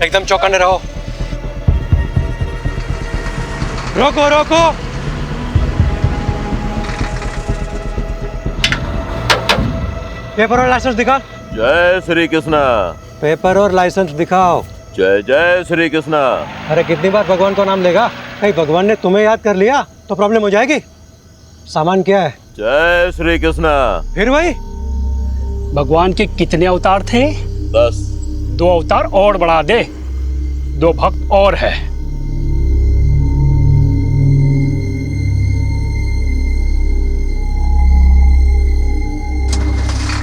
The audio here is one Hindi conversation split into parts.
एकदम चौकन्ने रहो। रोको रोको। पेपर और लाइसेंस दिखा। जय श्री कृष्णा। पेपर और लाइसेंस दिखाओ। जय जय श्री कृष्णा। अरे कितनी बार भगवान का नाम लेगा? कहीं भगवान ने तुम्हें याद कर लिया तो प्रॉब्लम हो जाएगी। सामान क्या है? जय श्री कृष्णा। फिर वही। भगवान के कितने अवतार थे? 10। 2 अवतार और बढ़ा दे, 2 भक्त और है।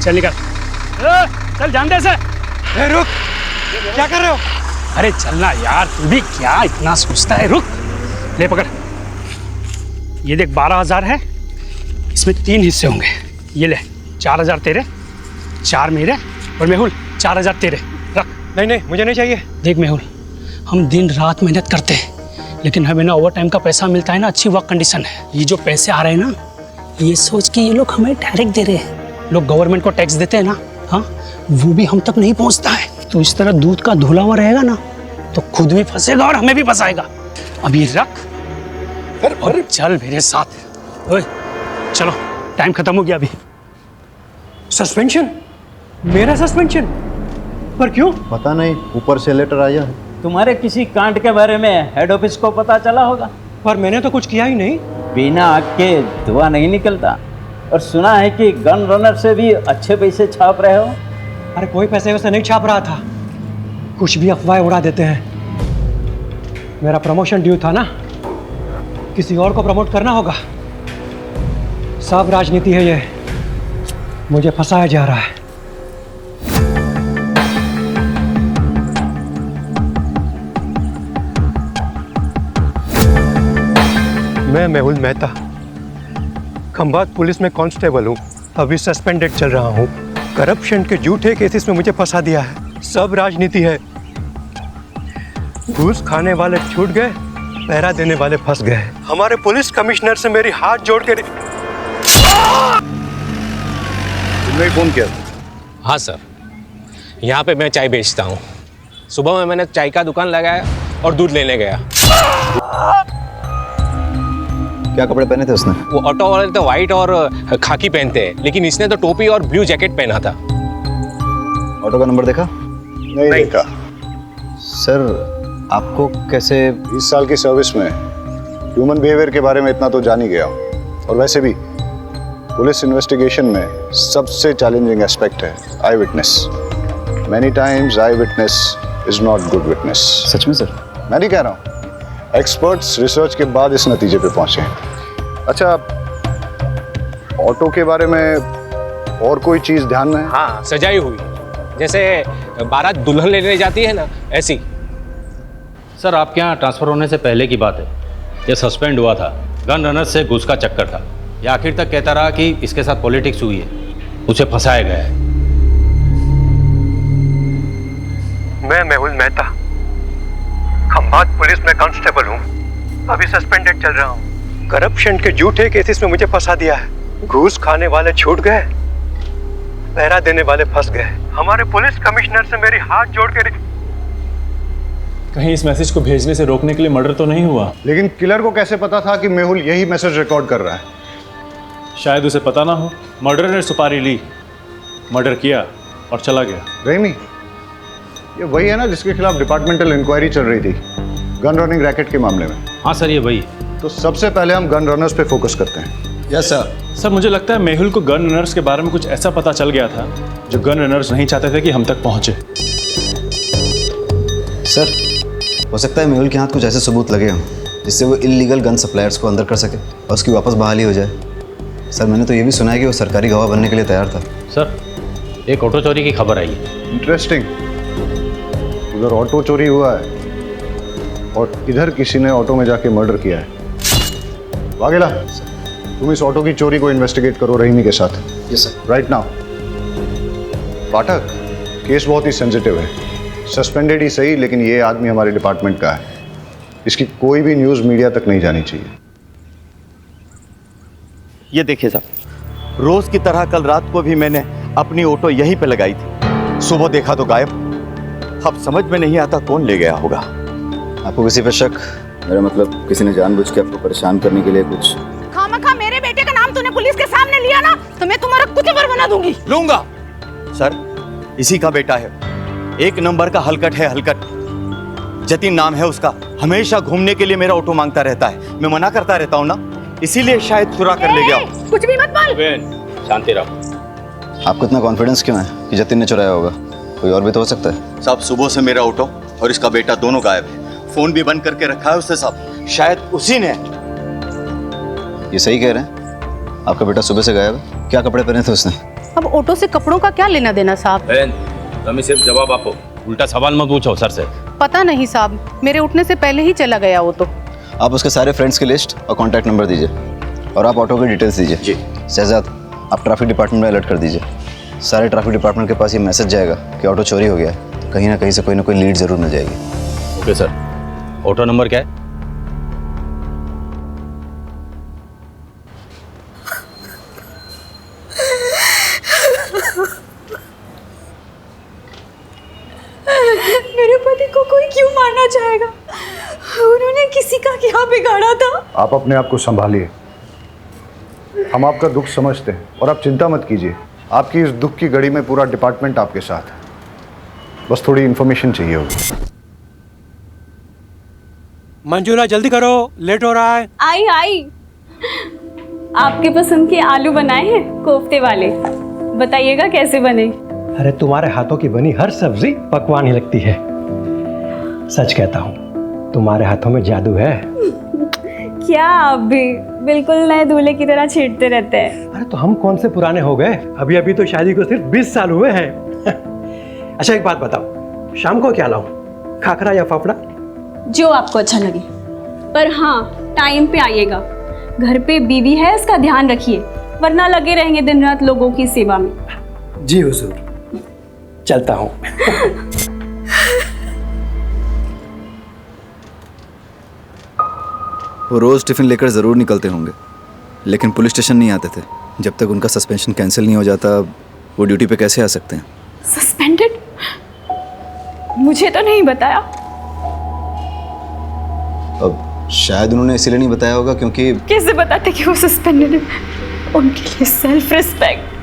चल निकल। चल जान दे से। रुक, क्या कर रहे हो? अरे चलना यार, तू भी क्या इतना सोचता है। रुक, ले पकड़। ये देख 12,000 है, इसमें 3 हिस्से होंगे। ये ले 4,000 तेरे, 4 मेरे, और मेहुल 4,000 तेरे। रख। नहीं नहीं, मुझे नहीं चाहिए। देख मेहुल, हम दिन रात मेहनत करते हैं, लेकिन हमें ना ओवर टाइम का पैसा मिलता है ना अच्छी वर्क कंडीशन है। ये जो पैसे आ रहे हैं ना, ये सोच के ये लोग हमें डायरेक्ट दे रहे हैं। लोग गवर्नमेंट को टैक्स देते हैं ना, हाँ, वो भी हम तक नहीं पहुंचता है। तो इस तरह दूध का धुला हुआ रहेगा ना, तो खुद भी फंसेगा और हमें भी फंसाएगा। अब ये रख और चल मेरे साथ। ओए चलो, टाइम खत्म हो गया अभी। सस्पेंशन? मेरा सस्पेंशन? पर क्यों? पता नहीं, ऊपर से लेटर आया है। तुम्हारे किसी कांड के बारे में हेड ऑफिस को पता चला होगा। पर मैंने तो कुछ किया ही नहीं। बिना आग के धुआं नहीं निकलता। और सुना है कि गन रनर से भी अच्छे पैसे छाप रहे हो। अरे कोई पैसे वैसे नहीं छाप रहा था, कुछ भी अफवाहें उड़ा देते हैं। मेरा प्रमोशन ड्यू था ना, किसी और को प्रमोट करना होगा। सब राजनीति है ये, मुझे फंसाया जा रहा है। मैं मेहुल मेहता, खंभात पुलिस में कांस्टेबल हूँ। अभी सस्पेंडेड चल रहा हूँ। करप्शन के झूठे केसेस में मुझे फंसा दिया है। सब राजनीति है। घूस खाने वाले छूट गए, पहरा देने वाले फंस गए। हमारे पुलिस कमिश्नर से मेरी हाथ जोड़ के। तुमने फोन किया? हाँ सर, यहाँ पे मैं चाय बेचता हूँ। सुबह में मैंने चाय का दुकान लगाया और दूध लेने गया। क्या कपड़े पहने थे उसने? वो ऑटो वाले तो वाइट और खाकी पहनते हैं, लेकिन इसने तो टोपी और ब्लू जैकेट पहना था। ऑटो का नंबर देखा? नहीं देखा। सर आपको कैसे? 20 साल की सर्विस में ह्यूमन बिहेवियर के बारे में इतना तो जान ही गया हूँ। और वैसे भी पुलिस इन्वेस्टिगेशन में सबसे चैलेंजिंग एस्पेक्ट है eye witness. Many times eye witness is not good witness. सच में सर? मैं नहीं कह रहा हूँ, एक्सपर्ट्स रिसर्च के बाद इस नतीजे पे पहुंचे हैं। अच्छा, ऑटो के बारे में और कोई चीज ध्यान में है? हाँ, सजाई हुई, जैसे बारात दुल्हन लेने जाती है ना, ऐसी। सर आपके यहाँ ट्रांसफ़र होने से पहले की बात है। ये सस्पेंड हुआ था, गन रनर से घूस का चक्कर था। ये आखिर तक कहता रहा कि इसके साथ पॉलिटिक्स हुई है, उसे फंसाया गया है। मैं मेहुल मेहता, खंभात पुलिस में कांस्टेबल हूँ। अभी सस्पेंडेड चल रहा हूँ। करप्शन के झूठे केसेस में मुझे फंसा दिया है। घूस खाने वाले छूट गए, पहरा देने वाले फंस गए। हमारे पुलिस कमिश्नर से मेरी हाथ जोड़ के। कहीं इस मैसेज को भेजने से रोकने के लिए मर्डर तो नहीं हुआ? लेकिन किलर को कैसे पता था कि मेहुल यही मैसेज रिकॉर्ड कर रहा है? शायद उसे पता ना हो। मर्डर ने सुपारी ली, मर्डर किया और चला गया। रेमी, ये वही है ना जिसके खिलाफ डिपार्टमेंटल इंक्वायरी चल रही थी गन रनिंग रैकेट के मामले में? हाँ सर, ये वही। तो सबसे पहले हम गन रनर्स पे फोकस करते हैं। Yes sir. सर मुझे लगता है मेहुल को गन रनर्स के बारे में कुछ ऐसा पता चल गया था जो गन रनर्स नहीं चाहते थे कि हम तक पहुंचे। सर हो सकता है मेहुल के हाथ कुछ ऐसे सबूत लगे हों जिससे वो इल्लीगल गन सप्लायर्स को अंदर कर सके और उसकी वापस बहाली हो जाए। सर मैंने तो ये भी सुना है कि वो सरकारी गवाह बनने के लिए तैयार था। सर एक ऑटो चोरी की खबर आई है। इंटरेस्टिंग। उधर ऑटो चोरी हुआ है और इधर किसी ने ऑटो में जाके मर्डर किया है। वाघेला, तुम इस ऑटो की चोरी को इन्वेस्टिगेट करो रहीमी के साथ। Yes sir. Right now. Pathak, case बहुत ही सेंसिटिव है। सस्पेंडेड ही सही, लेकिन ये आदमी हमारे डिपार्टमेंट का है। इसकी कोई भी न्यूज़ मीडिया तक नहीं जानी चाहिए। ये देखिए साहब, रोज की तरह कल रात को भी मैंने अपनी ऑटो यहीं पे लगाई थी। सुबह देखा तो गायब। अब समझ में नहीं आता कौन ले गया होगा। आपको किसी पे शक? मेरा मतलब किसी ने जानबूझ के आपको परेशान करने के लिए कुछ? खामखा मेरे बेटे का नाम तूने पुलिस के सामने लिया ना, तो मैं तुम्हारा कुचबर बना दूंगी। लूंगा सर, इसी का बेटा है, एक नंबर का हलकट है, हलकट। जतिन नाम है उसका, हमेशा घूमने के लिए मेरा ऑटो मांगता रहता है, मैं मना करता रहता हूँ ना, इसीलिए शायद चुरा कर ले गया। कुछ भी मत बोल। शांति रहो। आपको इतना कॉन्फिडेंस क्यों है कि जतिन ने चुराया होगा? कोई और भी तो हो सकता है। साहब सुबह से मेरा ऑटो और इसका बेटा दोनों गायब है, फोन भी बंद करके रखा है उसने साहब, शायद उसी ने। ये सही कह रहे हैं? आपका बेटा सुबह से गायब है? क्या कपड़े पहने थे उसने? अब ऑटो से कपड़ों का क्या लेना देना साहब? तुम सिर्फ जवाब आपो, उल्टा सवाल मत पूछो सर से। पता नहीं साहब, मेरे उठने से पहले ही चला गया वो तो। आप उसके सारे फ्रेंड्स की लिस्ट और कॉन्टैक्ट नंबर दीजिए, और आप ऑटो की डिटेल्स दीजिए। जी। शहजाद, आप ट्रैफिक डिपार्टमेंट में अलर्ट कर दीजिए। सारे ट्रैफिक डिपार्टमेंट के पास ये मैसेज जाएगा कि ऑटो चोरी हो गया है, तो कहीं ना कहीं से कोई ना कोई लीड जरूर मिल जाएगी। ओके सर, ऑटो नंबर क्या है? मेरे पति को कोई क्यों मारना चाहेगा? उन्होंने किसी का क्या बिगाड़ा था? आप अपने आप को संभालिए, हम आपका दुख समझते हैं और आप चिंता मत कीजिए। आपकी इस दुख की घड़ी में पूरा डिपार्टमेंट आपके साथ है, बस थोड़ी इन्फॉर्मेशन चाहिए होगी। मंजूला जल्दी करो, लेट हो रहा है। आई आपके पसंद के आलू बनाए हैं, कोफ्ते वाले। बताइएगा कैसे बने। अरे तुम्हारे हाथों की बनी हर सब्जी पकवान ही लगती है। सच कहता हूँ, तुम्हारे हाथों में जादू है। क्या आप भी बिल्कुल नए दूल्हे की तरह छेड़ते रहते हैं। अरे तो हम कौन से पुराने हो गए, अभी अभी तो शादी को सिर्फ 20 साल हुए हैं। अच्छा एक बात बताओ, शाम को क्या लाऊं, खाखरा या फाफड़ा? जो आपको अच्छा लगे, पर हाँ टाइम पे आइएगा। घर पे बीवी है, इसका ध्यान रखिए, वरना लगे रहेंगे दिन रात लोगों की सेवा में। जी हुजूर, चलता हूँ। वो रोज़ टिफ़िन लेकर ज़रूर निकलते होंगे, लेकिन पुलिस स्टेशन नहीं आते थे। जब तक उनका सस्पेंशन कैंसिल नहीं हो जाता, वो ड्यूटी पे कैसे आ सकते हैं? सस्पेंडेड? मुझे तो नहीं बताया। अब शायद उन्होंने इसीलिए नहीं बताया होगा क्योंकि कैसे बताते कि वो सस्पेंडेड है? उनके लिए सेल्फ रिस्पेक्ट।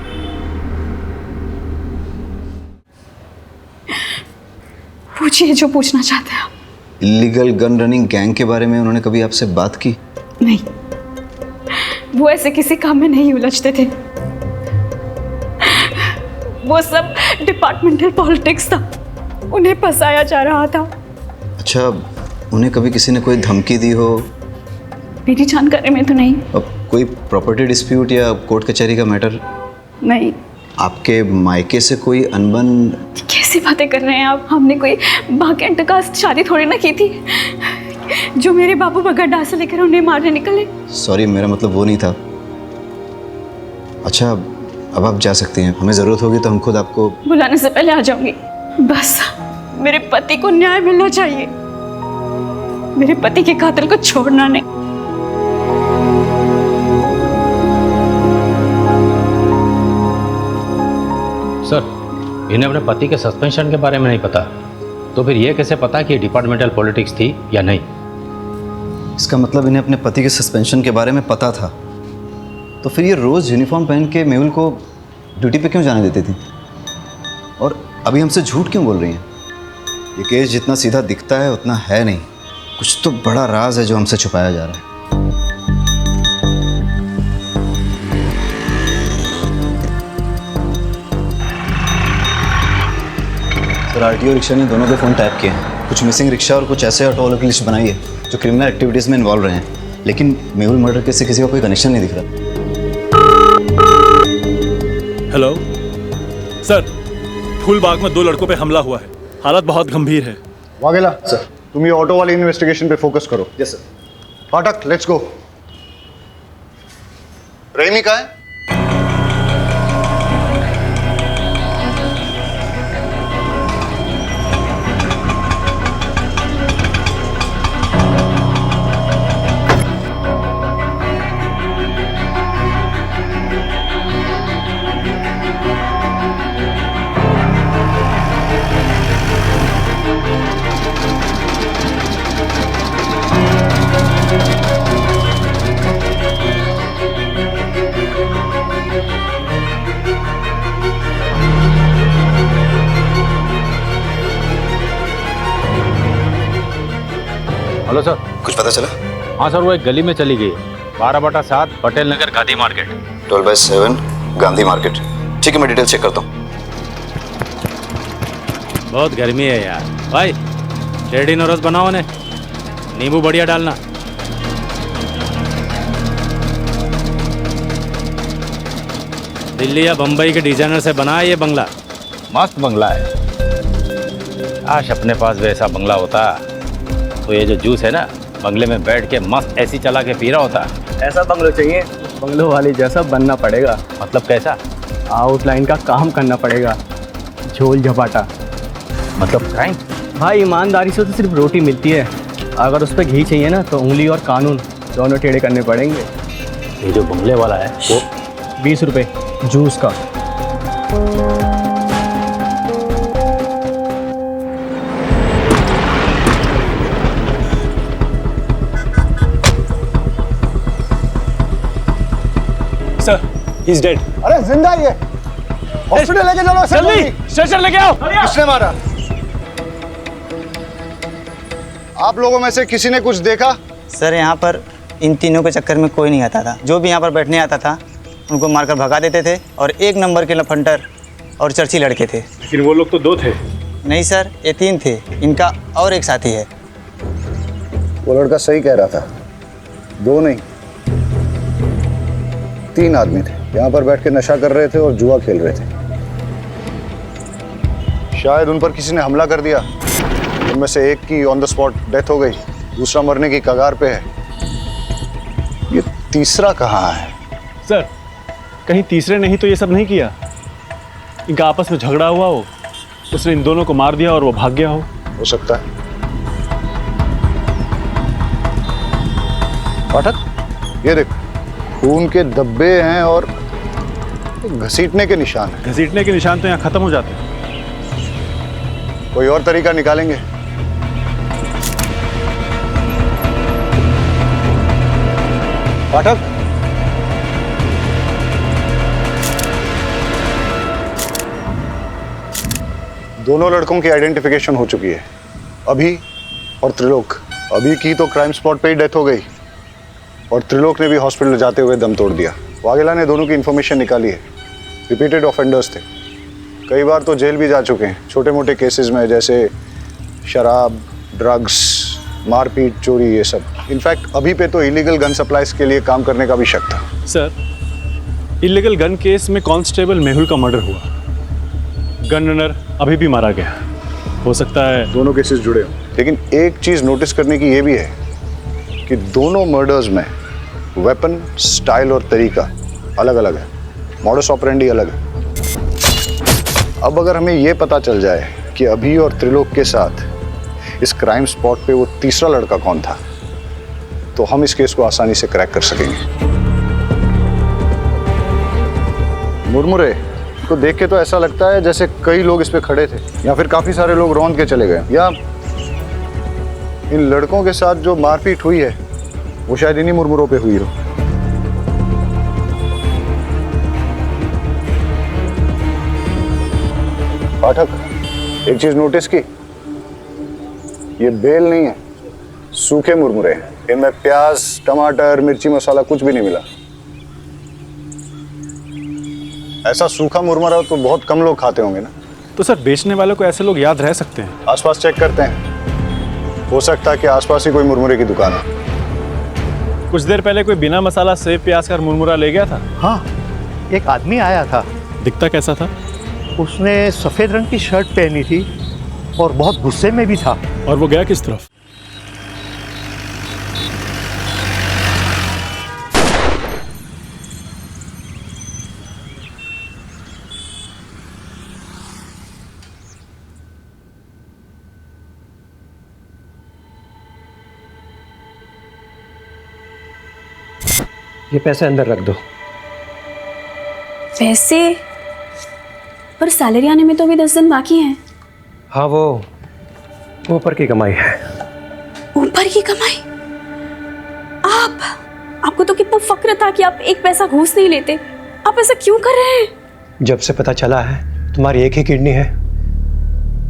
पूछिए जो पूछना चाहते हैं। इलीगल गन रनिंग गैंग के बारे में उन्होंने कभी आपसे बात की? नहीं, वो ऐसे किसी काम में नहीं उलझते थे। वो सब डिपार्टमेंटल पॉलिटिक्स था, उन्हें फंसाया जा रहा था। अच्छा, उन्हें कभी किसी ने कोई धमकी दी हो? मेरी जानकारी में तो नहीं। अब कोई प्रॉपर्टी डिस्प्यूट या कोर्ट कचहरी का मैटर? नहीं। आपके मायके से कोई अनबन? कैसी बातें कर रहे हैं आप? हमने कोई भाग्यंत का शादी थोड़ी ना की थी जो मेरे बाबू बगड्डा से लेकर उन्हें मारने निकले। सॉरी, मेरा मतलब वो नहीं था। अच्छा, अब आप जा सकती हैं, हमें ज़रूरत होगी तो हम खुद आपको बुलाने से पहले आ जाऊंगी। बस मेरे पति को न्याय मिलना चाहिए, मेरे पति के कातिल को छोड़ना नहीं। सर, इन्हें अपने पति के सस्पेंशन के बारे में नहीं पता, तो फिर ये कैसे पता कि डिपार्टमेंटल पॉलिटिक्स थी या नहीं? इसका मतलब इन्हें अपने पति के सस्पेंशन के बारे में पता था, तो फिर ये रोज़ यूनिफॉर्म पहन के मेहुल को ड्यूटी पे क्यों जाने देती थी? और अभी हमसे झूठ क्यों बोल रही हैं? ये केस जितना सीधा दिखता है उतना है नहीं, कुछ तो बड़ा राज है जो हमसे छुपाया जा रहा है। सर, आरटीओ रिक्शा ने दोनों के फ़ोन टैप किए हैं। कुछ मिसिंग रिक्शा और कुछ ऐसे ऑटो वालों की लिस्ट बनाई है जो क्रिमिनल एक्टिविटीज़ में इन्वॉल्व रहे हैं, लेकिन मेहुल मर्डर केस से किसी का कोई कनेक्शन नहीं दिख रहा। हेलो सर, फूलबाग में 2 लड़कों पे हमला हुआ है, हालत बहुत गंभीर है। वाघेला सर, तुम ये ऑटो वाली इन्वेस्टिगेशन पे फोकस करो। Yes sir. फाटक, लेट्स गो। रेमी कहाँ है? Hello sir. कुछ पता चला? हाँ सर, वो एक गली में चली गई है, 12/7 पटेल नगर गांधी मार्केट। 12/7 गांधी मार्केट। ठीक है, मैं डिटेल चेक करता हूँ। बहुत गर्मी है यार। भाई रेडी नोरस बनाओ ने, नींबू बढ़िया डालना। दिल्ली या बम्बई के डिजाइनर से बना है ये बंगला, मस्त बंगला है। काश अपने पास वैसा बंगला होता तो ये जो जूस है ना, बंगले में बैठ के मस्त एसी चला के पी रहा होता। ऐसा बंगलो चाहिए, बंगलो वाली जैसा बनना पड़ेगा। मतलब कैसा? आउटलाइन का काम करना पड़ेगा, झोल झपाटा। मतलब क्राइम? भाई ईमानदारी से तो सिर्फ रोटी मिलती है, अगर उस पर घी चाहिए ना तो उंगली और कानून दोनों टेढ़े करने पड़ेंगे। ये जो बंगले वाला है वो 20 रुपये जूस का। Sir, he is dead. अरे जिंदा ही है, हॉस्पिटल लेके चलो। जल्दी स्ट्रेचर लेके आओ। किसने मारा? आप लोगों में से किसी ने कुछ देखा? सर यहाँ पर इन तीनों के चक्कर में कोई नहीं आता था। जो भी यहाँ पर बैठने आता था उनको मारकर भगा देते थे, और 1 नंबर के लफंटर और चर्ची लड़के थे। लेकिन वो लोग तो 2 थे। नहीं सर, ये 3 थे, इनका और एक साथी है। वो लड़का सही कह रहा था, 2 नहीं 3 आदमी थे, यहाँ पर बैठ के नशा कर रहे थे और जुआ खेल रहे थे। शायद उन पर किसी ने हमला कर दिया। उनमें से एक की ऑन द स्पॉट डेथ हो गई, दूसरा मरने की कगार पे है। ये तीसरा कहाँ है? सर, कहीं तीसरे नहीं तो ये सब नहीं किया? इनका आपस में झगड़ा हुआ हो, उसने इन दोनों को मार दिया और वो भाग गया हो सकता है। पाठक, ये देख, खून के धब्बे हैं और घसीटने के निशान हैं। घसीटने के निशान तो यहाँ खत्म हो जाते हैं। कोई और तरीका निकालेंगे। पाठक, दोनों लड़कों की आइडेंटिफिकेशन हो चुकी है, अभी और त्रिलोक। अभी की तो क्राइम स्पॉट पे ही डेथ हो गई, और त्रिलोक ने भी हॉस्पिटल जाते हुए दम तोड़ दिया। वाघेला ने दोनों की इन्फॉर्मेशन निकाली है, रिपीटेड ऑफेंडर्स थे, कई बार तो जेल भी जा चुके हैं छोटे मोटे केसेस में, जैसे शराब, ड्रग्स, मारपीट, चोरी, ये सब। इनफैक्ट अभी पे तो इलीगल गन सप्लाईज के लिए काम करने का भी शक था। सर, इलीगल गन केस में कांस्टेबल मेहुल का मर्डर हुआ, गन रनर अभी भी मारा गया। हो सकता है दोनों केसेस जुड़े हों, लेकिन एक चीज नोटिस करने की ये भी है कि दोनों मर्डर्स में वेपन, स्टाइल और तरीका अलग अलग है, मॉडस ऑपरेंडी अलग है। अब अगर हमें ये पता चल जाए कि अभी और त्रिलोक के साथ इस क्राइम स्पॉट पे वो तीसरा लड़का कौन था, तो हम इस केस को आसानी से क्रैक कर सकेंगे। मुरमुरे को देख के तो ऐसा लगता है जैसे कई लोग इस पे खड़े थे, या फिर काफी सारे लोग रौंद के चले गए, या इन लड़कों के साथ जो मारपीट हुई है वो शायद इन्हीं मुरमुरों पे हुई हो। पाठक, एक चीज नोटिस की, ये बेल नहीं है, सूखे मुरमुरे हैं। इनमें प्याज, टमाटर, मिर्ची मसाला कुछ भी नहीं मिला। ऐसा सूखा मुरमुरा तो बहुत कम लोग खाते होंगे ना। तो सर, बेचने वालों को ऐसे लोग याद रह सकते हैं? आसपास चेक करते हैं, हो सकता है कि आसपास ही कोई मुरमुरे की दुकान है। कुछ देर पहले कोई बिना मसाला सेब प्याज का मुरमुरा ले गया था। हाँ, एक आदमी आया था। दिखता कैसा था? उसने सफ़ेद रंग की शर्ट पहनी थी और बहुत गुस्से में भी था। और वो गया किस तरफ? ये पैसे अंदर रख दो। पैसे? पर सैलरी आने में तो अभी 10 दिन बाकी हैं। हाँ, वो ऊपर की कमाई है। ऊपर की कमाई? आपको तो कितना फक्र था कि आप एक पैसा घूस नहीं लेते। आप ऐसा क्यों कर रहे हैं? जब से पता चला है तुम्हारी एक ही किडनी है,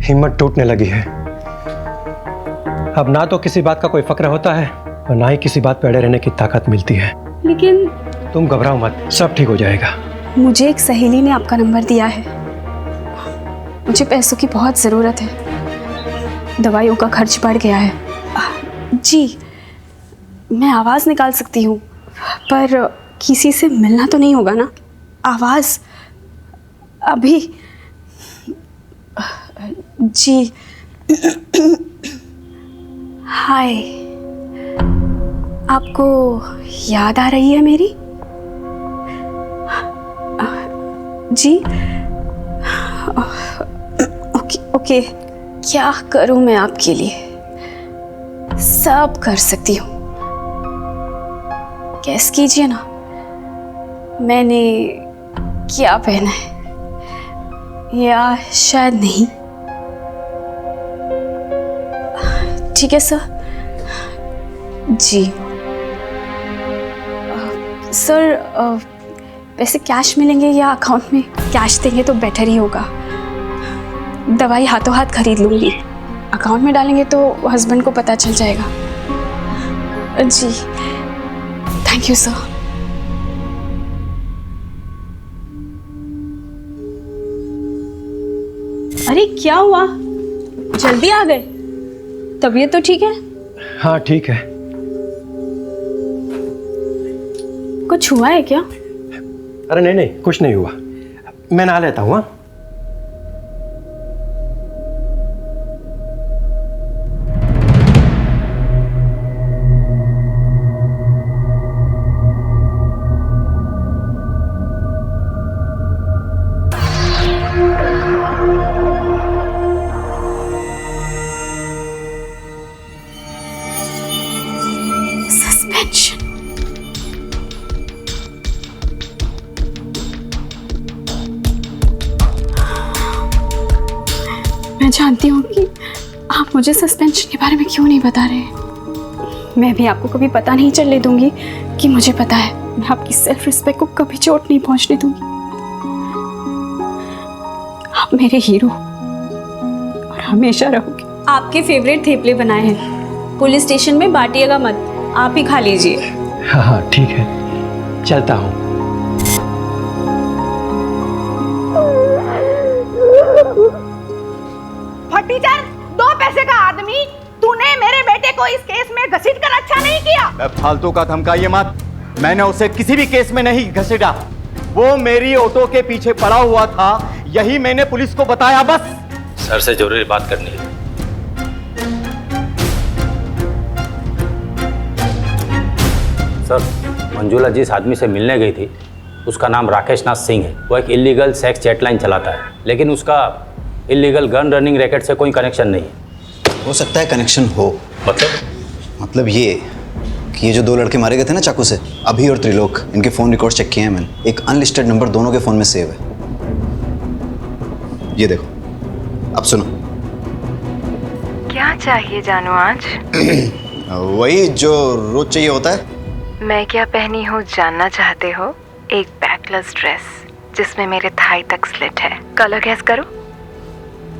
हिम्मत टूटने लगी है। अब ना तो किसी बात का कोई फक्र होता है और ना ही किसी बात पे अड़े रहने की ताकत मिलती है। लेकिन तुम घबराओ मत, सब ठीक हो जाएगा। मुझे एक सहेली ने आपका नंबर दिया है। मुझे पैसों की बहुत ज़रूरत है, दवाइयों का खर्च बढ़ गया है। जी, मैं आवाज़ निकाल सकती हूँ, पर किसी से मिलना तो नहीं होगा ना? आवाज़ अभी। जी। हाय, आपको याद आ रही है मेरी? जी। ओके, क्या करूं मैं आपके लिए? सब कर सकती हूँ। गैस कीजिए ना, मैंने क्या पहना है, या शायद नहीं। ठीक है सर। जी सर, पैसे कैश मिलेंगे या अकाउंट में? कैश देंगे तो बेटर ही होगा। दवाई हाथों हाथ खरीद लूँगी, अकाउंट में डालेंगे तो हस्बैंड को पता चल जाएगा। जी, थैंक यू सर। अरे क्या हुआ, जल्दी आ गए? तबीयत तो ठीक है? हाँ ठीक है। कुछ हुआ है क्या? अरे नहीं नहीं, कुछ नहीं हुआ, मैं नहा लेता हूँ। मैं जानती हूँ कि आप मुझे सस्पेंशन के बारे में क्यों नहीं बता रहे। मैं भी आपको कभी पता नहीं चलने दूंगी कि मुझे पता है। मैं आपकी सेल्फ रिस्पेक्ट को कभी चोट नहीं पहुंचने दूंगी। आप मेरे हीरो और हमेशा रहोगे। आपके फेवरेट थेपले बनाए हैं, पुलिस स्टेशन में बांटिएगा मत, आप ही खा लीजिए। हाँ हाँ ठीक है, चलता हूँ। टीचर, 2 पैसे का आदमी, तूने मेरे बेटे को इस केस में घसीट कर अच्छा नहीं किया। फालतू का धमकाइए मत, मैंने उसे किसी भी केस में नहीं घसीटा। वो मेरी ऑटो के पीछे पड़ा हुआ था, यही मैंने पुलिस को बताया बस। सर से जरूरी बात करनी है। सर, मंजुला जिस आदमी से मिलने गई थी उसका नाम राकेश नाथ सिंह है। वो एक इलीगल सेक्स चैटलाइन चलाता है, लेकिन उसका इलीगल गन रनिंग रैकेट से कोई कनेक्शन नहीं है। हो सकता है कनेक्शन हो। मतलब ये कि ये जो 2 लड़के मारे गए थे ना चाकू से, अभी और त्रिलोक, इनके फ़ोन रिकॉर्ड चेक किए हैं मैंने। एक अनलिस्टेड नंबर दोनों के फ़ोन में सेव है। ये देखो, अब सुनो। क्या चाहिए जानू आज? वही जो रोज चाहिए होता है। मैं क्या पहनी हूँ जानना चाहते हो? एक बैकलेस ड्रेस जिसमें मेरे थाई तक स्लिट है। कलर गैस करो।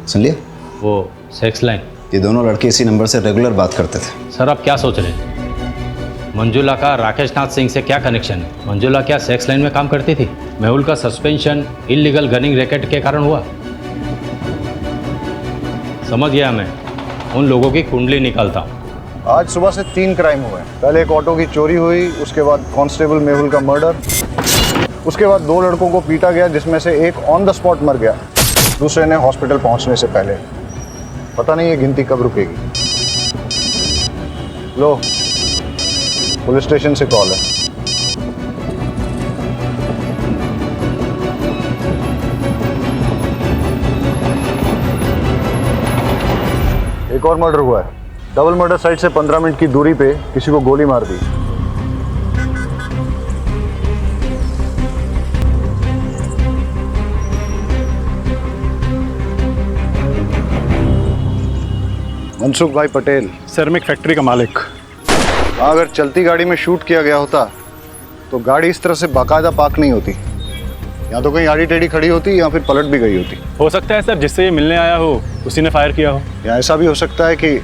सुन लिया? वो सेक्स लाइन। ये दोनों लड़के इसी नंबर से रेगुलर बात करते थे। सर आप क्या सोच रहे हैं? मंजुला का राकेश नाथ सिंह से क्या कनेक्शन है? मंजुला क्या सेक्स लाइन में काम करती थी? मेहुल का सस्पेंशन इलीगल गनिंग रैकेट के कारण हुआ। समझ गया, मैं उन लोगों की कुंडली निकालता हूँ। आज सुबह से 3 क्राइम हुए। पहले एक ऑटो की चोरी हुई, उसके बाद कांस्टेबल मेहुल का मर्डर, उसके बाद 2 लड़कों को पीटा गया जिसमें से एक ऑन द स्पॉट मर गया, दूसरे ने हॉस्पिटल पहुंचने से पहले। पता नहीं ये गिनती कब रुकेगी। लो, पुलिस स्टेशन से कॉल है। एक और मर्डर हुआ है। डबल मर्डर साइट से 15 मिनट की दूरी पे किसी को गोली मार दी। मनसुख भाई पटेल। सर मैं एक फैक्ट्री का मालिक। अगर चलती गाड़ी में शूट किया गया होता तो गाड़ी इस तरह से बाकायदा पार्क नहीं होती। या तो कहीं आड़ी टेढ़ी खड़ी होती या फिर पलट भी गई होती। हो सकता है सर जिससे ये मिलने आया हो उसी ने फायर किया हो। या ऐसा भी हो सकता है कि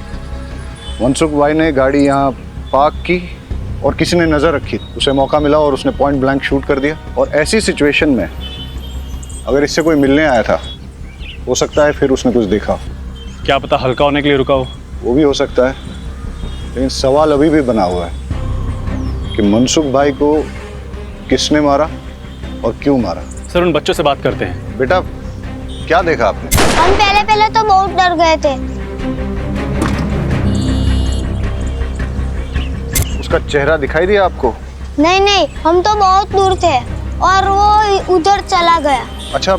मनसुख भाई ने गाड़ी यहाँ पार्क की और किसी ने नज़र रखी, उसे मौका मिला और उसने पॉइंट ब्लैंक शूट कर दिया। और ऐसी सिचुएशन में अगर इससे कोई मिलने आया था, हो सकता है फिर उसने कुछ देखा। क्या पता हल्का होने के लिए रुका हो। वो भी हो सकता है, लेकिन सवाल अभी भी बना हुआ है कि मनसुख भाई को किसने मारा और क्यों मारा। सर उन बच्चों से बात करते हैं। बेटा क्या देखा आपने? हम पहले तो बहुत डर गए थे। उसका चेहरा दिखाई दिया आपको? नहीं, हम तो बहुत दूर थे और वो उधर चला गया। अच्छा,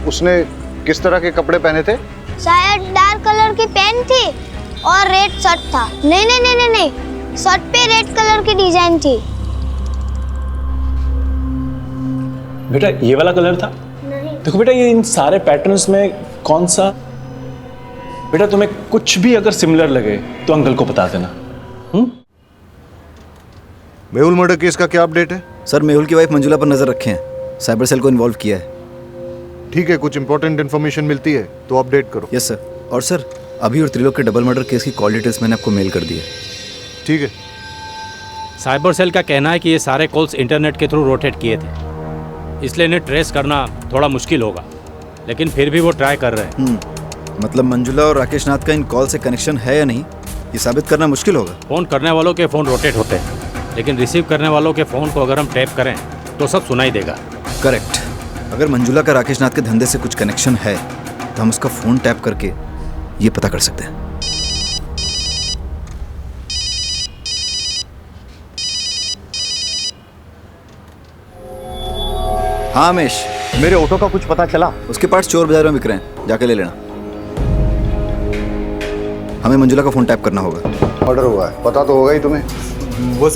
उसने किस तरह के कपड़े पहने थे? शायद डार्क कलर की पैंट थी और रेड शर्ट था। नहीं, शर्ट पे रेड कलर की डिजाइन थी। बेटा ये वाला कलर था? नहीं। देखो बेटा, ये इन सारे पैटर्न्स में कौन सा? बेटा तुम्हें कुछ भी अगर सिमिलर लगे तो अंकल को बता देना। मेहुल मर्डर केस का क्या अपडेट है? सर मेहुल की वाइफ मंजुला पर नजर रखे हैं, साइबर सेल को इन्वॉल्व किया है। ठीक है, कुछ इंपॉर्टेंट इन्फॉर्मेशन मिलती है तो अपडेट करो। Yes sir. और सर अभी और त्रिलोक के डबल मर्डर केस की कॉल डिटेल्स मैंने आपको मेल कर दी है। ठीक है। साइबर सेल का कहना है कि ये सारे कॉल्स इंटरनेट के थ्रू रोटेट किए थे, इसलिए इन्हें ट्रेस करना थोड़ा मुश्किल होगा, लेकिन फिर भी वो ट्राई कर रहे हैं। मतलब मंजुला और राकेश नाथ का इन कॉल से कनेक्शन है या नहीं, ये साबित करना मुश्किल होगा। फ़ोन करने वालों के फ़ोन रोटेट होते हैं, लेकिन रिसीव करने वालों के फ़ोन को अगर हम टैप करें तो सब सुनाई देगा। करेक्ट। अगर मंजुला का राकेश नाथ के धंधे से कुछ कनेक्शन है तो हम उसका फ़ोन टैप करके ये पता कर सकते हैं। हाँ रमेश, मेरे ऑटो का कुछ पता चला? उसके पार्ट्स चोर बाजार में बिक रहे हैं, जाके ले लेना। हमें मंजुला का फोन टैप करना होगा। मर्डर हुआ है, पता तो होगा ही तुम्हें। वो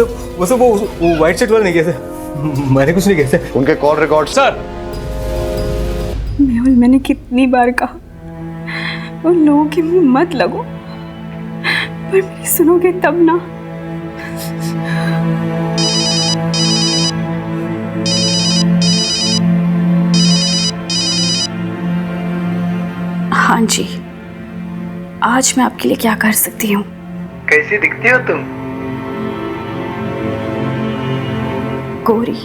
व्हाइट शर्ट वाले नहीं गए थे, मैंने कुछ नहीं किया था। उनके कॉल रिकॉर्ड। सर मेहुल, मैंने कितनी बार कहा उन लोगों के मुंह मत लगो, पर मेरी सुनोगे तब ना। हाँ जी, आज मैं आपके लिए क्या कर सकती हूँ? कैसी दिखती हो तुम? गोरी,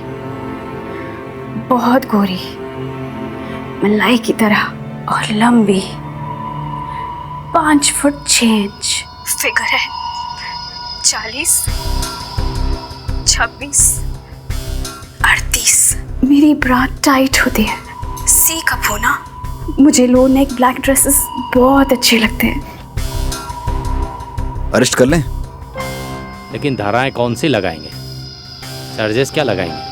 बहुत गोरी, मलाई की तरह और लंबी, 5 फुट 6 इंच फिगर है, 40, 26, 38। मेरी ब्रा टाइट होती है, सी कप हो ना। मुझे लो नेक ब्लैक ड्रेसेस बहुत अच्छे लगते हैं। अरेस्ट कर लें? लेकिन धाराएं कौन सी लगाएंगे, चार्जेस क्या लगाएंगे?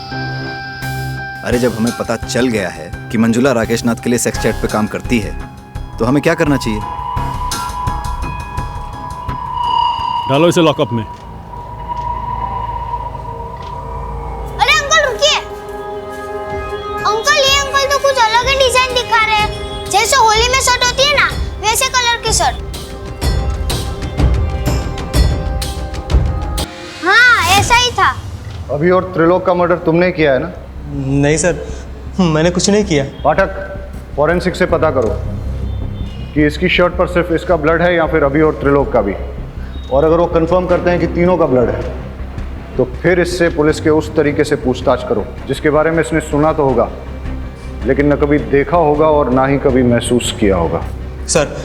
अरे जब हमें पता चल गया है कि मंजुला राकेश नाथ के लिए सेक्स चैट पे काम करती है तो हमें क्या करना चाहिए? डालो इसे लॉकअप में। अरे अंकल रुकिए। अंकल ये अंकल तो कुछ अलग ही डिजाइन दिखा रहे हैं, जैसे होली में शर्ट होती है ना, वैसे कलर की शर्ट। हाँ ऐसा ही था। अभी और त्रिलोक का मर्डर तुमने किया है ना? नहीं सर, मैंने कुछ नहीं किया। पाठक, फॉरेंसिक से पता करो कि इसकी शर्ट पर सिर्फ इसका ब्लड है या फिर अभी और त्रिलोक का भी। और अगर वो कंफर्म करते हैं कि तीनों का ब्लड है तो फिर इससे पुलिस के उस तरीके से पूछताछ करो जिसके बारे में इसने सुना तो होगा, लेकिन न कभी देखा होगा और ना ही कभी महसूस किया होगा। सर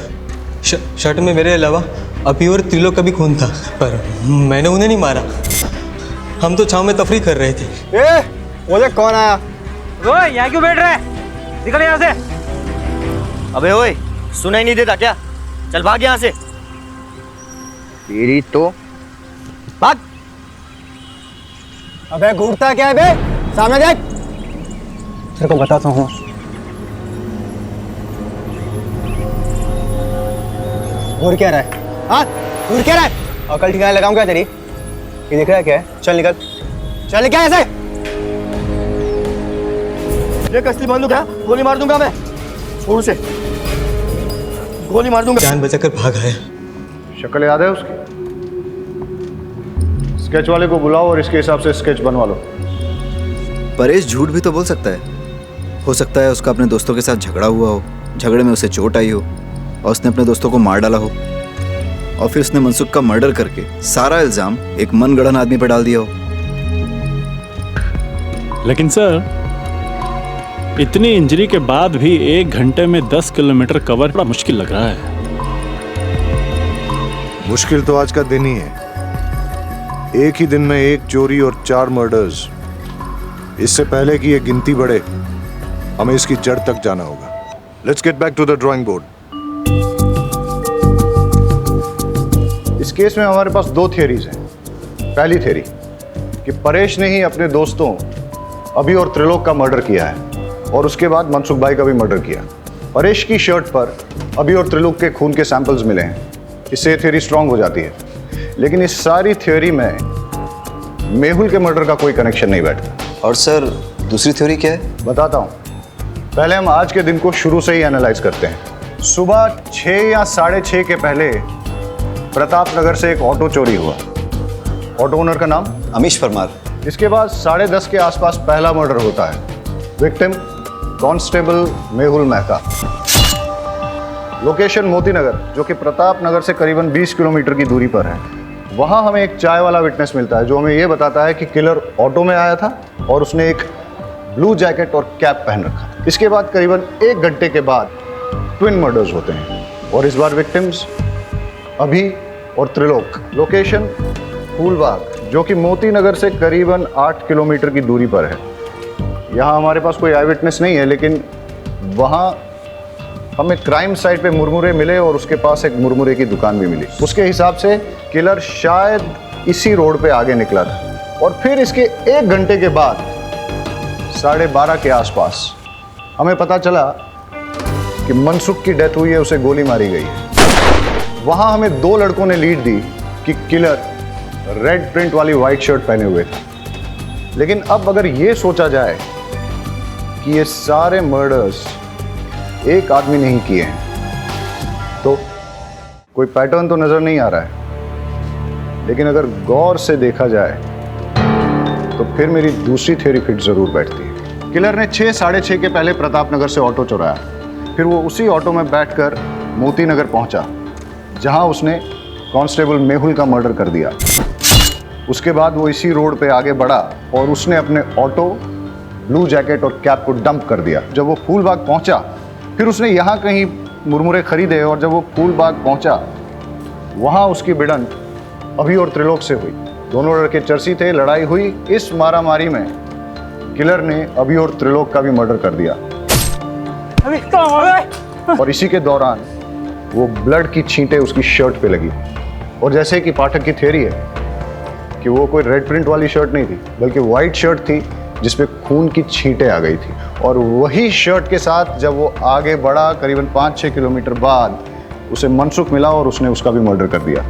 शर्ट में मेरे अलावा अभी और त्रिलोक का भी खून था, पर मैंने उन्हें नहीं मारा। हम तो छांव में तफरी कर रहे थे। बोले कौन आया? ओए यहाँ क्यों बैठ रहा है, निकल यहाँ से। अबे ओए, सुनाई नहीं देता क्या? चल भाग यहाँ से। तेरी तो भाग। अबे घूरता क्या है बे, सामने देख। तेरे को बताता हूँ। घूर क्या रहा है? हाँ घूर क्या रहा है? अकल ठिकाने लगाऊं क्या तेरी? ये दिख रहा है क्या है? चल निकल, चल क्या ऐसे? ये कसली बंदूक है, गोली मार दूंगा मैं। छोड़ से गोली मार दूंगा। जान बचाकर भाग आया। शक्ल याद है उसकी? स्केच वाले को बुलाओ और इसके हिसाब से स्केच बनवा लो। परेश झूठ भी तो बोल सकता है। हो सकता है उसका अपने दोस्तों के साथ झगड़ा हुआ हो, झगड़े में उसे चोट आई हो और उसने अपने दोस्तों को मार डाला हो। और फिर उसने मनसुख का मर्डर करके सारा इल्जाम एक मनगढ़ंत आदमी पर डाल दिया हो। लेकिन सर, इतनी इंजरी के बाद भी 1 घंटे में 10 किलोमीटर कवर बड़ा मुश्किल लग रहा है। मुश्किल तो आज का दिन ही है। एक ही दिन में 1 चोरी और 4 मर्डर्स। इससे पहले कि ये गिनती बढ़े, हमें इसकी जड़ तक जाना होगा। Let's get back to the drawing board. इस केस में हमारे पास 2 थियरीज हैं। पहली थियरी कि परेश ने ही अपने दोस्तों अभी और त्रिलोक का मर्डर किया है और उसके बाद मनसुख भाई का भी मर्डर किया। परेश की शर्ट पर अभी और त्रिलोक के खून के सैंपल्स मिले हैं। इससे थियरी स्ट्रांग हो जाती है। लेकिन इस सारी थियरी में मेहुल के मर्डर का कोई कनेक्शन नहीं बैठता। और सर, दूसरी थ्योरी क्या है? बताता हूँ। पहले हम आज के दिन को शुरू से ही एनालाइज करते हैं। सुबह 6 या 6:30 के पहले प्रताप नगर से एक ऑटो चोरी हुआ। ऑटो ओनर का नाम अमीश परमार। इसके बाद 10:30 के आसपास पहला मर्डर होता है। Victim constable Mehul Mehta. Location Moti Nagar, जो कि प्रताप नगर से करीबन 20 किलोमीटर की दूरी पर है। वहां हमें एक चाय वाला विटनेस मिलता है जो हमें यह बताता है कि किलर ऑटो में आया था और उसने एक ब्लू जैकेट और कैप पहन रखा। इसके बाद करीबन 1 घंटे के बाद ट्विन मर्डर्स होते हैं और इस बार विक्टिम्स अभी और त्रिलोक। लोकेशन फूलबाग, जो कि मोती नगर से करीबन 8 किलोमीटर की दूरी पर है। यहाँ हमारे पास कोई आई विटनेस नहीं है, लेकिन वहाँ हमें क्राइम साइट पे मुरमुरे मिले और उसके पास एक मुरमुरे की दुकान भी मिली। उसके हिसाब से किलर शायद इसी रोड पे आगे निकला था और फिर इसके 1 घंटे के बाद 12:30 के आसपास हमें पता चला कि मनसुख की डेथ हुई है, उसे गोली मारी गई है। वहाँ हमें 2 लड़कों ने लीड दी कि किलर रेड प्रिंट वाली वाइट शर्ट पहने हुए थे। लेकिन अब अगर ये सोचा जाए कि ये सारे मर्डर्स एक आदमी ने ही किए हैं तो कोई पैटर्न तो नजर नहीं आ रहा है। लेकिन अगर गौर से देखा जाए तो फिर मेरी दूसरी थ्योरी फिट जरूर बैठती है। किलर ने 6-6:30 के पहले प्रताप नगर से ऑटो चुराया। फिर वो उसी ऑटो में बैठकर मोती नगर पहुंचा, जहां उसने कांस्टेबल मेहुल का मर्डर कर दिया। उसके बाद वो इसी रोड पे आगे बढ़ा और उसने अपने ऑटो, ब्लू जैकेट और कैप को डंप कर दिया। जब वो फूलबाग पहुंचा, फिर उसने यहाँ कहीं मुरमुरे खरीदे और जब वो फूलबाग पहुंचा, वहाँ उसकी भिड़ंत अभी और त्रिलोक से हुई। दोनों लड़के चर्सी थे, लड़ाई हुई। इस मारामारी में किलर ने अभी और त्रिलोक का भी मर्डर कर दिया और इसी के दौरान वो ब्लड की छींटें उसकी शर्ट पे लगी। और जैसे कि पाठक की थ्योरी है कि वो कोई रेड प्रिंट वाली शर्ट नहीं थी, बल्कि वाइट शर्ट थी जिसपे खून की छींटें आ गई थी। और वही शर्ट के साथ जब वो आगे बढ़ा, करीबन 5-6 किलोमीटर बाद उसे मनसुख मिला और उसने उसका भी मर्डर कर दिया।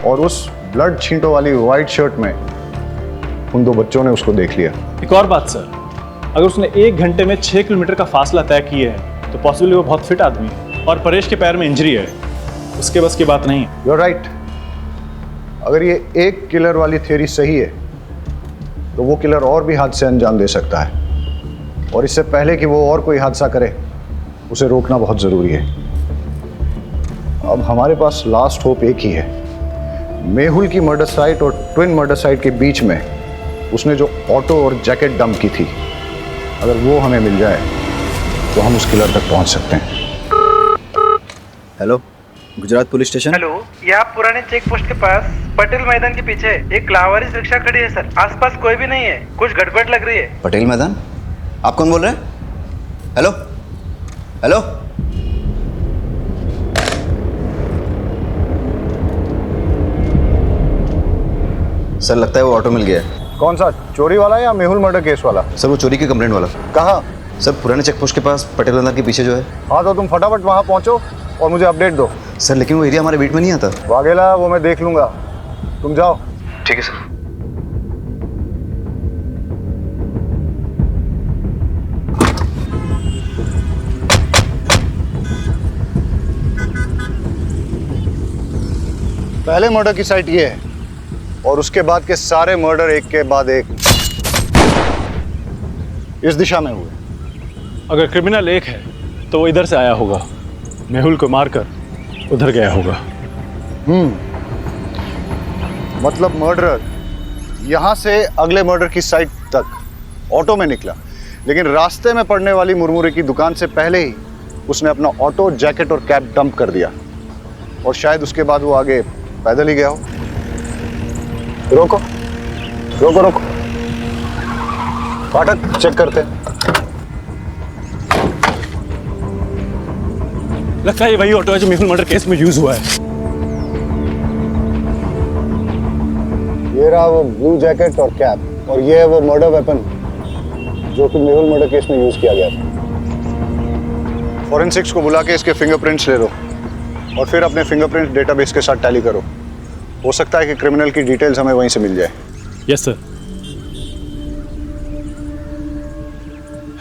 और उस ब्लड छींटों वाली वाइट शर्ट में उन 2 बच्चों ने उसको देख लिया। एक और बात सर, अगर उसने 1 घंटे में 6 किलोमीटर का फासला तय किया है तो पॉसिबली वो बहुत फिट आदमी है और परेश के पैर में इंजरी है, उसके बस की बात नहीं है। You are right. अगर ये एक किलर वाली थ्योरी सही है तो वो किलर और भी हादसे अंजाम दे सकता है और इससे पहले कि वो और कोई हादसा करे, उसे रोकना बहुत ज़रूरी है। अब हमारे पास लास्ट होप एक ही है। मेहुल की मर्डर साइट और ट्विन मर्डर साइट के बीच में उसने जो ऑटो और जैकेट डंप की थी, अगर वो हमें मिल जाए तो हम उस किलर तक पहुंच सकते हैं। Hello, Gujarat police station. Hello, ये आप पुराने चेक पोस्ट के पास पटेल मैदान के पीछे एक लावारिस रिक्शा खड़ी है सर। आसपास कोई भी नहीं है, कुछ गड़बड़ लग रही है। पटेल मैदान? आप कौन बोल रहे हैं? हेलो हेलो, सर लगता है वो ऑटो मिल गया है। कौन सा, चोरी वाला या मेहुल मर्डर केस वाला? सर वो चोरी की कंप्लेंट वाला। कहाँ? सर पुराने चेक पोस्ट के पास पटेल मैदान के पीछे जो है। हाँ तो तुम फटाफट वहाँ पहुँचो और मुझे अपडेट दो। सर लेकिन वो एरिया हमारे बीट में नहीं आता। वाघेला, वो मैं देख लूंगा, तुम जाओ। ठीक है सर। पहले मर्डर की साइट ये है और उसके बाद के सारे मर्डर एक के बाद एक इस दिशा में हुए। अगर क्रिमिनल एक है तो वो इधर से आया होगा, मेहुल को मारकर उधर गया होगा। मतलब मर्डरर यहाँ से अगले मर्डर की साइट तक ऑटो में निकला, लेकिन रास्ते में पड़ने वाली मुरमुरे की दुकान से पहले ही उसने अपना ऑटो, जैकेट और कैप डंप कर दिया, और शायद उसके बाद वो आगे पैदल ही गया हो। रोको रोको रोको, फाटक चेक करते हैं। लगता है ये वही ऑटो है जो मेहुल मर्डर केस में यूज हुआ है। ये रहा वो ब्लू जैकेट और कैप, और ये है वो मर्डर वेपन जो कि मेहुल मर्डर केस में यूज किया गया था। फॉरेंसिक्स को बुला के इसके फिंगरप्रिंट्स ले लो और फिर अपने फिंगरप्रिंट डेटाबेस के साथ टैली करो। हो सकता है कि क्रिमिनल की डिटेल्स हमें वहीं से मिल जाए। Yes sir.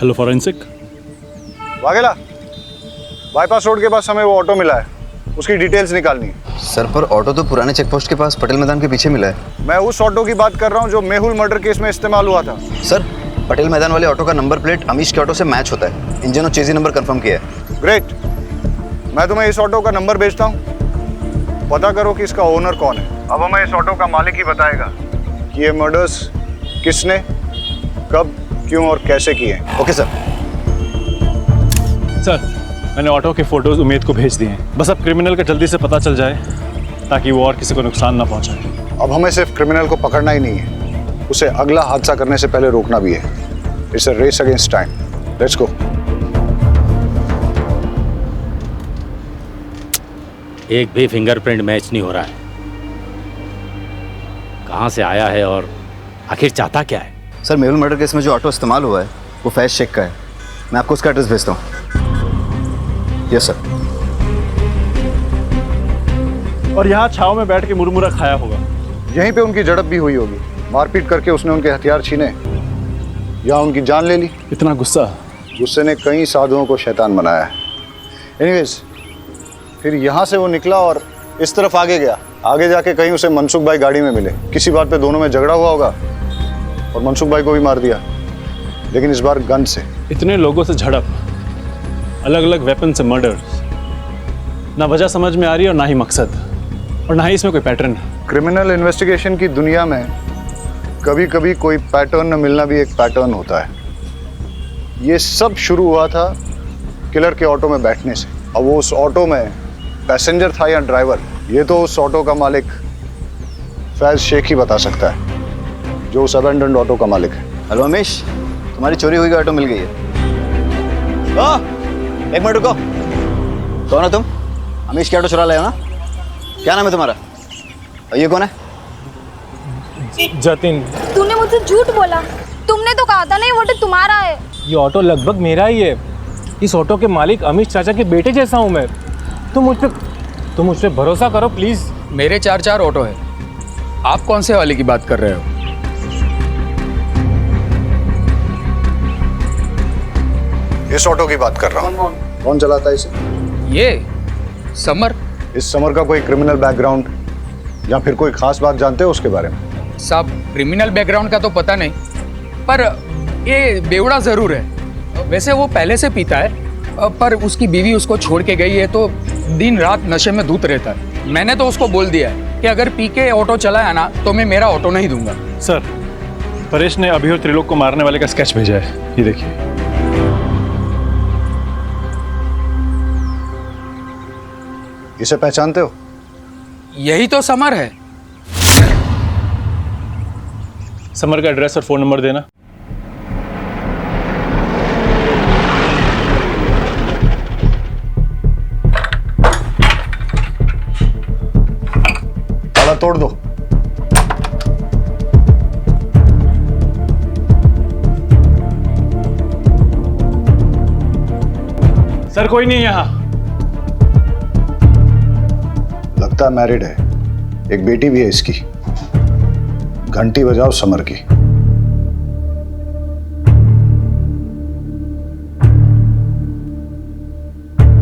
Hello forensic. Vaghela, bypass road के पास हमें वो ऑटो मिला है, उसकी डिटेल्स निकालनी है। सर, पर ऑटो तो पुराने चेक पोस्ट के पास पटेल मैदान के पीछे मिला है। मैं उस ऑटो की बात कर रहा हूँ जो मेहुल मर्डर केस में इस्तेमाल हुआ था। सर, पटेल मैदान वाले ऑटो का नंबर प्लेट अमीश के ऑटो से मैच होता है। इंजन और चेजी नंबर कंफर्म किया है। ग्रेट, मैं तुम्हें इस ऑटो का नंबर भेजता हूँ, पता करो कि इसका ओनर कौन है। अब हमें इस ऑटो का मालिक ही बताएगा कि ये मर्डर्स किसने, कब, क्यों और कैसे किए। Okay sir. सर, मैंने ऑटो के फोटोज उमेद को भेज दिए हैं। बस अब क्रिमिनल का जल्दी से पता चल जाए ताकि वो और किसी को नुकसान ना पहुंचाए। अब हमें सिर्फ क्रिमिनल को पकड़ना ही नहीं है, उसे अगला हादसा करने से पहले रोकना भी है। It's a race against time. Let's go. एक भी फिंगरप्रिंट मैच नहीं हो रहा है। कहाँ से आया है और आखिर चाहता क्या है? सर, मेहुल मर्डर केस में जो ऑटो इस्तेमाल हुआ है वो फैज शेख का है। मैं आपको उसका एड्रेस भेजता हूँ। Yes sir. और यहाँ छाव में बैठ के मुरमुरा खाया होगा। यहीं पे उनकी झड़प भी हुई होगी। मारपीट करके उसने उनके हथियार छीने या उनकी जान ले ली। इतना गुस्सा? गुस्से ने कई साधुओं को शैतान बनाया है। एनीवेज, फिर यहाँ से वो निकला और इस तरफ आगे गया। आगे जाके कहीं उसे मनसुख भाई गाड़ी में मिले। किसी बात पे दोनों में झगड़ा हुआ होगा और मनसुख भाई को भी मार दिया, लेकिन इस बार गन से। इतने लोगों से झड़प, अलग अलग वेपन से मर्डर, ना वजह समझ में आ रही है और ना ही मकसद, और ना ही इसमें कोई पैटर्न। क्रिमिनल इन्वेस्टिगेशन की दुनिया में कभी कभी कोई पैटर्न न मिलना भी एक पैटर्न होता है। ये सब शुरू हुआ था किलर के ऑटो में बैठने से। अब वो उस ऑटो में पैसेंजर था या ड्राइवर, ये तो उस ऑटो का मालिक फैज शेख ही बता सकता है, जो उस अबैंडन्ड ऑटो का मालिक है। हेलो अमीश, तुम्हारी चोरी हुई ऑटो मिल गई है। एक मिनट रुको। कौन हो तुम? अमीश की ऑटो चुरा लाए हो ना? क्या नाम है तुम्हारा? और ये कौन है? जतिन। तूने मुझसे झूठ बोला। तुमने तो कहा था ना ये ऑटो तुम्हारा है। ये ऑटो लगभग मेरा ही है। इस ऑटो के मालिक अमीश चाचा के बेटे जैसा हूँ मैं। तुम मुझ पे भरोसा करो प्लीज। मेरे 4 ऑटो है, आप कौन से वाले की बात कर रहे हो? इस ऑटो की बात कर रहा हूँ। कौन चलाता है इसे? ये समर। इस समर का कोई क्रिमिनल बैकग्राउंड या फिर कोई खास बात जानते हो उसके बारे में? साहब, क्रिमिनल बैकग्राउंड का तो पता नहीं, पर ये बेवड़ा जरूर है। वैसे वो पहले से पीता है, पर उसकी बीवी उसको छोड़ के गई है तो दिन रात नशे में धूत रहता है। मैंने तो उसको बोल दिया है कि अगर पी के ऑटो चलाया ना तो मैं मेरा ऑटो नहीं दूंगा। सर, परेश ने अभी और त्रिलोक को मारने वाले का स्केच भेजा है, ये देखिए। इसे पहचानते हो? यही तो समर है। समर का एड्रेस और फोन नंबर देना। ताला तोड़ दो। सर, कोई नहीं यहाँ। लगता है मैरिड है, एक बेटी भी है इसकी। घंटी बजाओ समर की।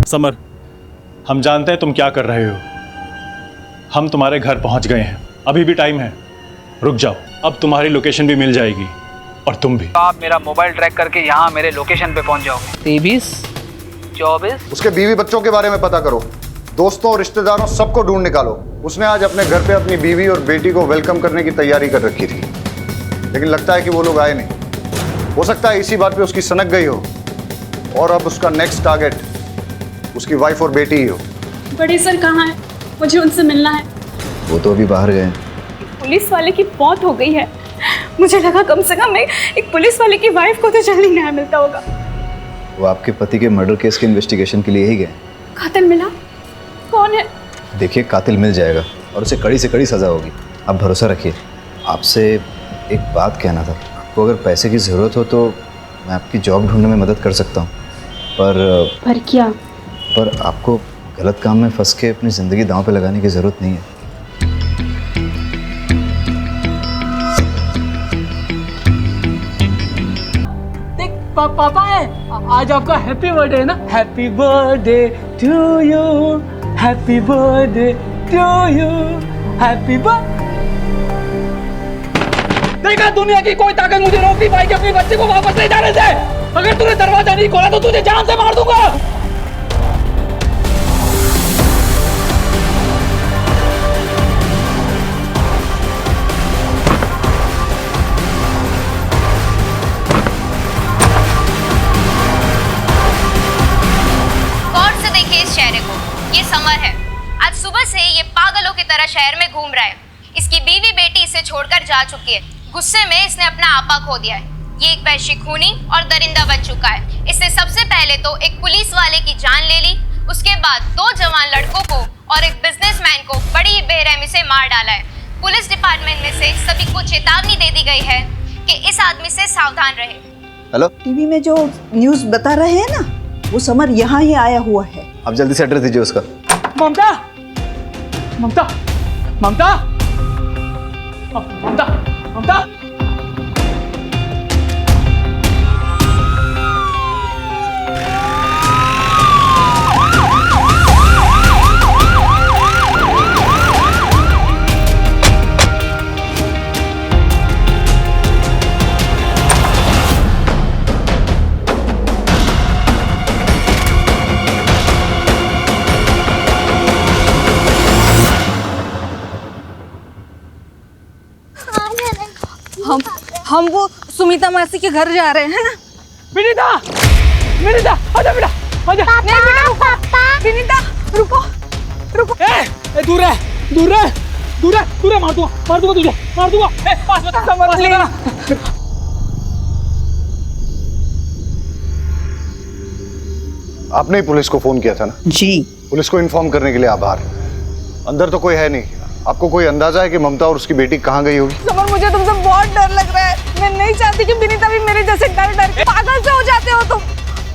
समर, हम जानते हैं तुम क्या कर रहे हो। हम तुम्हारे घर पहुंच गए हैं, अभी भी टाइम है। रुक जाओ, अब तुम्हारी लोकेशन भी मिल जाएगी और तुम भी। आप मेरा मोबाइल ट्रैक करके यहाँ मेरे लोकेशन पे पहुंच जाओगे। 23, 24। उसके बीवी बच्चों के बारे में पता करो। दोस्तों और रिश्तेदारों सबको ढूंढ निकालो। उसने आज अपने घर पे अपनी बीवी और बेटी को वेलकम करने की तैयारी कर रखी थी, लेकिन लगता है कि वो लोग आए नहीं। हो सकता है इसी बात पे उसकी सनक गई हो और अब उसका नेक्स्ट टारगेट उसकी वाइफ और बेटी ही हो। बड़े सर कहाँ हैं? मुझे उनसे मिलना है। वो तो अभी बाहर गए। पुलिस वाले की मौत हो गई है। मुझे लगा कम से कम एक पुलिस वाले की वाइफ को तो जल्दी न्याय मिलता होगा। वो आपके पति के मर्डर केस के इन्वेस्टिगेशन के लिए ही गए। कातिल मिला? कौन है? देखिए, कातिल मिल जाएगा और उसे कड़ी से कड़ी सज़ा होगी। आप भरोसा रखिए। आपसे एक बात कहना था। आपको अगर पैसे की ज़रूरत हो तो मैं आपकी जॉब ढूंढने में मदद कर सकता हूँ, पर क्या? पर आपको गलत काम में फंस के अपनी ज़िंदगी दांव पे लगाने की ज़रूरत नहीं है। पापा है, आज आपका हैप्पी बर्थडे है ना? Happy birthday to you, happy birthday to you, happy birthday. देखा, दुनिया की कोई ताकत मुझे रोक नहीं पाएगी अपनी बच्चे को वापस ले जाने से। अगर तूने दरवाजा नहीं खोला तो तुझे जान से मार दूंगा। समर है। आज सुबह से ये पागलों की तरह शहर में घूम रहा है। इसकी बीवी बेटी इसे छोड़कर जा चुकी है। गुस्से में इसने अपना आपा खो दिया है। ये एक वैश्य खूनी और दरिंदा बन चुका है। इसने सबसे पहले तो एक पुलिस वाले की जान ले ली, उसके बाद 2 जवान लड़कों को और एक बिजनेसमैन को बड़ी ही बेरहमी से मार डाला है। पुलिस डिपार्टमेंट में से सभी को चेतावनी दे दी गई है कि इस आदमी से सावधान रहे। हेलो, टीवी में जो न्यूज़ बता रहे हैं ना, वो समर यहाँ ही आया हुआ है। आप जल्दी से एड्रेस दीजिए उसका। ममता, ममता, ममता, ममता, ममता। हम वो सुमिता मासी के घर जा रहे हैं ना। विनीता, विनीता, आजा बेटा, आजा। नहीं बेटा, पापा। विनीता, रुको, रुको। दूर है, दूर है, दूर है, दूर है। मार दूंगा तुझे, मार दूंगा। पास बता। आपने ही पुलिस को फोन किया था ना? जी। पुलिस को इन्फॉर्म करने के लिए आभार। अंदर तो कोई है नहीं। आपको कोई अंदाजा है कि ममता और उसकी बेटी कहाँ गई होगी? समर, मुझे तुमसे बहुत डर लग रहा है। मैं नहीं चाहती कि विनीता भी मेरे जैसे डर के पागल से हो जाते हो तुम।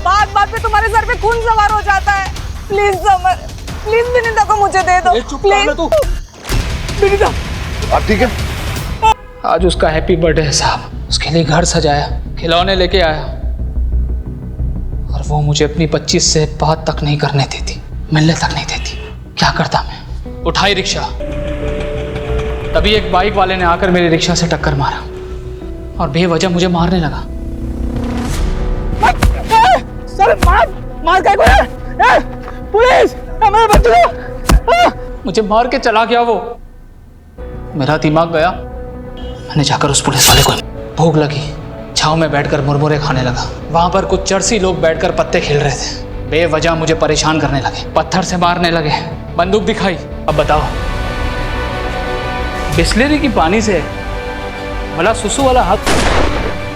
बात बात पे तुम्हारे सर पे खून सवार हो जाता है। प्लीज समर, प्लीज विनीता को मुझे दे दो। प्लीज विनीता। आप ठीक है? आज उसका हैप्पी बर्थडे है साहब। उसके लिए घर सजाया, खिलौने लेके आया, और वो मुझे अपनी 25 से बात तक नहीं करने देती, मिलने तक नहीं देती। क्या करता मैं? उठाई रिक्शा, तभी एक बाइक वाले ने आकर मेरी रिक्शा से टक्कर मारा और बेवजह मुझे मारने लगा। सर, मार क्या है? पुलिस, मेरे बच्चे को। मुझे मार के चला गया वो। मेरा दिमाग गया। मैंने जाकर उस पुलिस वाले को, भूख लगी, छांव में बैठकर मुरमुरे खाने लगा। वहां पर कुछ चरसी लोग बैठकर पत्ते खेल रहे थे। बेवजह मुझे परेशान करने लगे, पत्थर से मारने लगे, बंदूक दिखाई। अब बताओ, बिस्लेरी की पानी से भला सुसु वाला हाथ?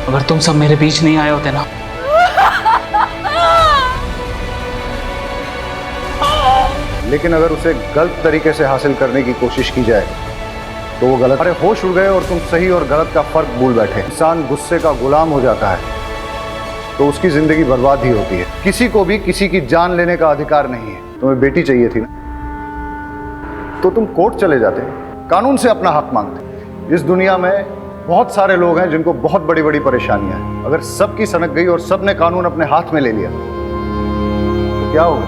अगर तुम सब मेरे बीच नहीं आए होते ना। लेकिन अगर उसे गलत तरीके से हासिल करने की कोशिश की जाए तो वो गलत। अरे होश उड़ गए और तुम सही और गलत का फर्क भूल बैठे। इंसान गुस्से का गुलाम हो जाता है तो उसकी जिंदगी बर्बाद ही होती है। किसी को भी किसी की जान लेने का अधिकार नहीं है। तुम्हें बेटी चाहिए थी ना, तो तुम कोर्ट चले जाते, कानून से अपना हक मांगते। इस दुनिया में बहुत सारे लोग हैं जिनको बहुत बड़ी बड़ी परेशानियां हैं। अगर सबकी सनक गई और सबने कानून अपने हाथ में ले लिया तो क्या होगा?